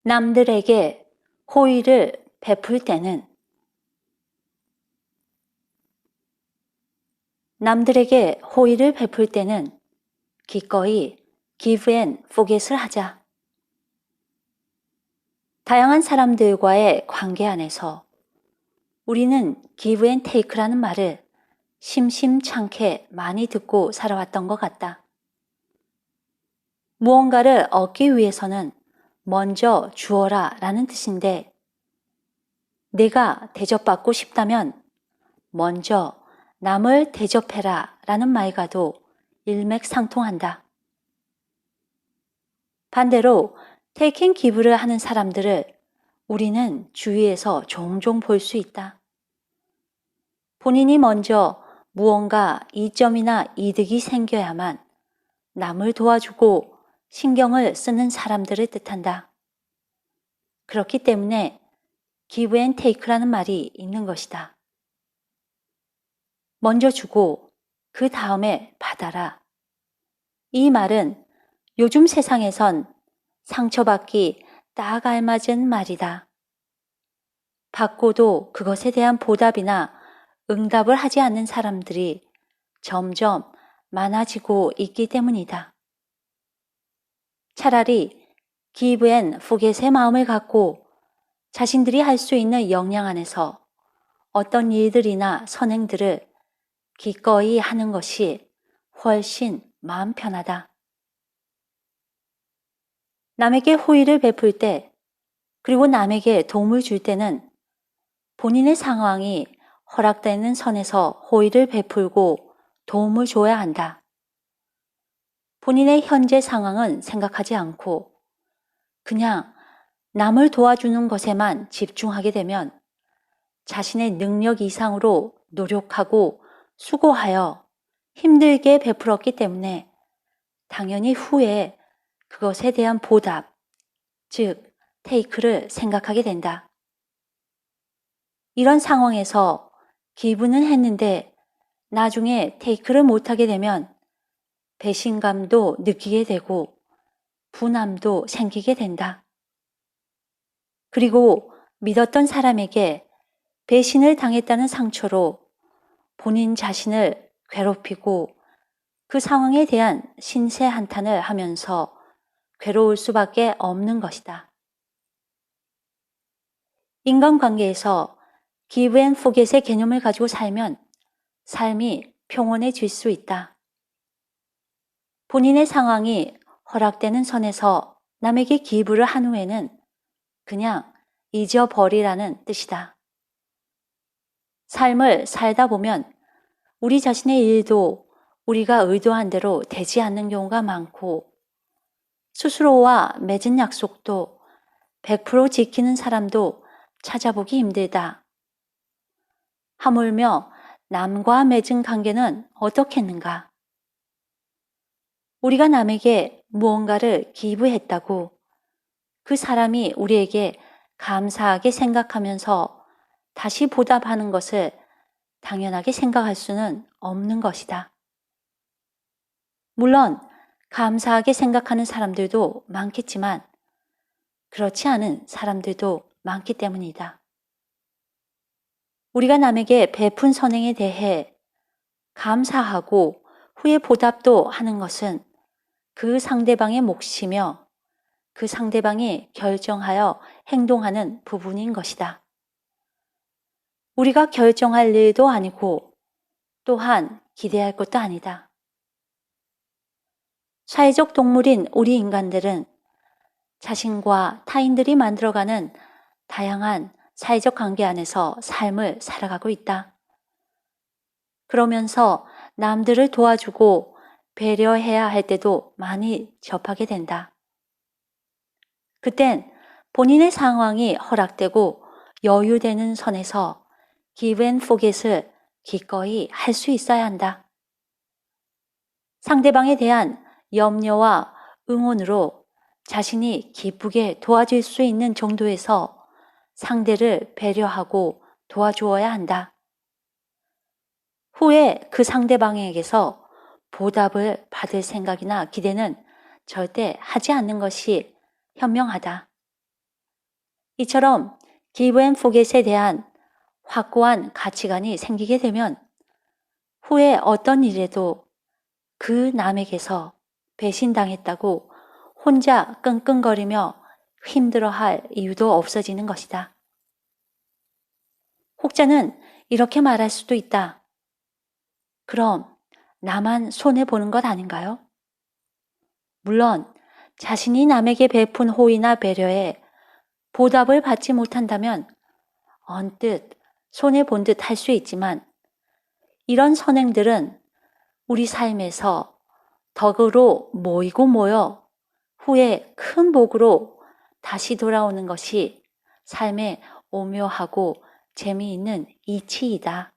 남들에게 호의를 베풀 때는 기꺼이 give and forget을 하자. 다양한 사람들과의 관계 안에서 우리는 give and take라는 말을 심심찮게 많이 듣고 살아왔던 것 같다. 무언가를 얻기 위해서는 먼저 주어라 라는 뜻인데, 내가 대접받고 싶다면 먼저 남을 대접해라 라는 말과도 일맥상통한다. 반대로 take and give를 하는 사람들을 우리는 주위에서 종종 볼 수 있다. 본인이 먼저 무언가 이점이나 이득이 생겨야만 남을 도와주고 신경을 쓰는 사람들을 뜻한다. 그렇기 때문에 give and take라는 말이 있는 것이다. 먼저 주고 그 다음에 받아라. 이 말은 요즘 세상에선 상처받기 딱 알맞은 말이다. 받고도 그것에 대한 보답이나 응답을 하지 않는 사람들이 점점 많아지고 있기 때문이다. 차라리 give and forget의 마음을 갖고 자신들이 할 수 있는 역량 안에서 어떤 일들이나 선행들을 기꺼이 하는 것이 훨씬 마음 편하다. 남에게 호의를 베풀 때, 그리고 남에게 도움을 줄 때는 본인의 상황이 허락되는 선에서 호의를 베풀고 도움을 줘야 한다. 본인의 현재 상황은 생각하지 않고 그냥 남을 도와주는 것에만 집중하게 되면 자신의 능력 이상으로 노력하고 수고하여 힘들게 베풀었기 때문에 당연히 후에 그것에 대한 보답, 즉 take를 생각하게 된다. 이런 상황에서 기부는 했는데 나중에 take를 못하게 되면 배신감도 느끼게 되고 분함도 생기게 된다. 그리고 믿었던 사람에게 배신을 당했다는 상처로 본인 자신을 괴롭히고 그 상황에 대한 신세 한탄을 하면서 괴로울 수밖에 없는 것이다. 인간관계에서 give and forget의 개념을 가지고 살면 삶이 평온해질 수 있다. 본인의 상황이 허락되는 선에서 남에게 기부를 한 후에는 그냥 잊어버리라는 뜻이다. 삶을 살다 보면 우리 자신의 일도 우리가 의도한 대로 되지 않는 경우가 많고 스스로와 맺은 약속도 100% 지키는 사람도 찾아보기 힘들다. 하물며 남과 맺은 관계는 어떻겠는가? 우리가 남에게 무언가를 기부했다고 그 사람이 우리에게 감사하게 생각하면서 다시 보답하는 것을 당연하게 생각할 수는 없는 것이다. 물론 감사하게 생각하는 사람들도 많겠지만 그렇지 않은 사람들도 많기 때문이다. 우리가 남에게 베푼 선행에 대해 감사하고 후에 보답도 하는 것은 그 상대방의 몫이며 그 상대방이 결정하여 행동하는 부분인 것이다. 우리가 결정할 일도 아니고 또한 기대할 것도 아니다. 사회적 동물인 우리 인간들은 자신과 타인들이 만들어가는 다양한 사회적 관계 안에서 삶을 살아가고 있다. 그러면서 남들을 도와주고 배려해야 할 때도 많이 접하게 된다. 그땐 본인의 상황이 허락되고 여유되는 선에서 give and forget을 기꺼이 할 수 있어야 한다. 상대방에 대한 염려와 응원으로 자신이 기쁘게 도와줄 수 있는 정도에서 상대를 배려하고 도와주어야 한다. 후에 그 상대방에게서 보답을 받을 생각이나 기대는 절대 하지 않는 것이 현명하다. 이처럼 give and forget에 대한 확고한 가치관이 생기게 되면 후에 어떤 일에도 그 남에게서 배신당했다고 혼자 끙끙거리며 힘들어할 이유도 없어지는 것이다. 혹자는 이렇게 말할 수도 있다. 그럼 나만 손해보는 것 아닌가요? 물론 자신이 남에게 베푼 호의나 배려에 보답을 받지 못한다면 언뜻 손해본 듯 할 수 있지만 이런 선행들은 우리 삶에서 덕으로 모이고 모여 후에 큰 복으로 다시 돌아오는 것이 삶의 오묘하고 재미있는 이치이다.